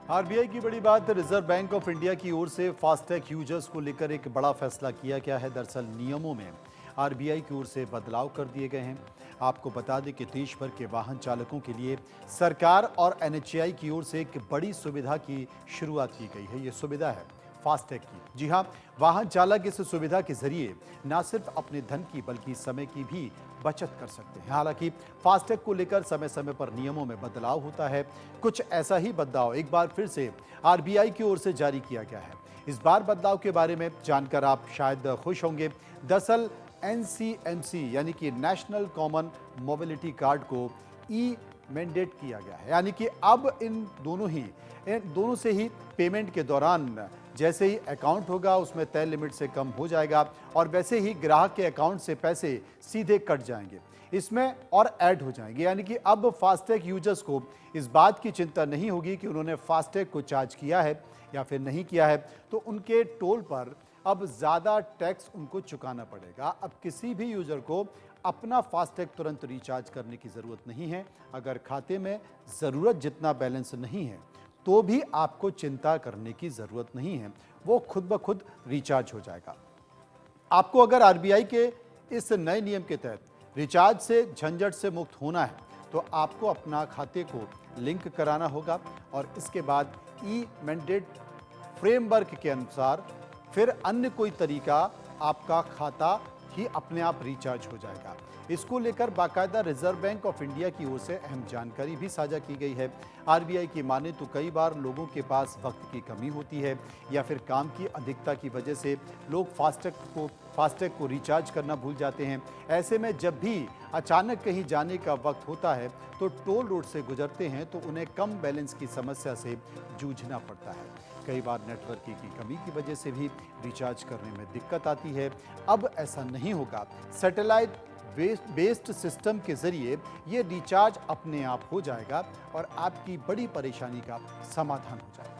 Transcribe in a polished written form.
RBI की बड़ी बात। रिजर्व बैंक ऑफ इंडिया की ओर से फास्टैग यूजर्स को लेकर एक बड़ा फैसला किया गया है। दरअसल नियमों में आरबीआई की ओर से बदलाव कर दिए गए हैं। आपको बता दें कि देश भर के वाहन चालकों के लिए सरकार और एनएचएआई की ओर से एक बड़ी सुविधा की शुरुआत की गई है। ये सुविधा है फास्टैग की। जी हां, वाहन चालक इस सुविधा के जरिए न सिर्फ अपने धन की बल्कि समय की भी बचत कर सकते हैं। हालांकि फास्टैग को लेकर समय समय पर नियमों में बदलाव होता है। कुछ ऐसा ही बदलाव एक बार फिर से आरबीआई की ओर से जारी किया गया है। इस बार बदलाव के बारे में जानकर आप शायद खुश होंगे। दरअसल एनसीएमसी यानी कि नेशनल कॉमन मोबिलिटी कार्ड को ई मैंडेट किया गया है, यानी कि अब इन दोनों से ही पेमेंट के दौरान जैसे ही अकाउंट होगा उसमें तय लिमिट से कम हो जाएगा और वैसे ही ग्राहक के अकाउंट से पैसे सीधे कट जाएंगे, इसमें और ऐड हो जाएंगे। यानी कि अब फास्टैग यूजर्स को इस बात की चिंता नहीं होगी कि उन्होंने फास्टैग को चार्ज किया है या फिर नहीं किया है, तो उनके टोल पर अब ज़्यादा टैक्स उनको चुकाना पड़ेगा। अब किसी भी यूजर को अपना फास्टैग तुरंत रिचार्ज करने की ज़रूरत नहीं है। अगर खाते में ज़रूरत जितना बैलेंस नहीं है तो भी आपको चिंता करने की ज़रूरत नहीं है, वो खुद ब खुद रिचार्ज हो जाएगा। आपको अगर आरबीआई के इस नए नियम के तहत रिचार्ज से झंझट से मुक्त होना है तो आपको अपना खाते को लिंक कराना होगा और इसके बाद ई मैंडेट फ्रेमवर्क के अनुसार फिर अन्य कोई तरीका आपका खाता ही अपने आप रिचार्ज हो जाएगा। इसको लेकर बाकायदा रिजर्व बैंक ऑफ इंडिया की ओर से अहम जानकारी भी साझा की गई है। आरबीआई की माने तो कई बार लोगों के पास वक्त की कमी होती है या फिर काम की अधिकता की वजह से लोग फास्टैग को रिचार्ज करना भूल जाते हैं। ऐसे में जब भी अचानक कहीं जाने का वक्त होता है तो टोल रोड से गुजरते हैं तो उन्हें कम बैलेंस की समस्या से जूझना पड़ता है। कई बार नेटवर्क की कमी की वजह से भी रिचार्ज करने में दिक्कत आती है। अब ऐसा नहीं होगा। सैटेलाइट बेस्ड सिस्टम के जरिए ये रिचार्ज अपने आप हो जाएगा और आपकी बड़ी परेशानी का समाधान हो जाएगा।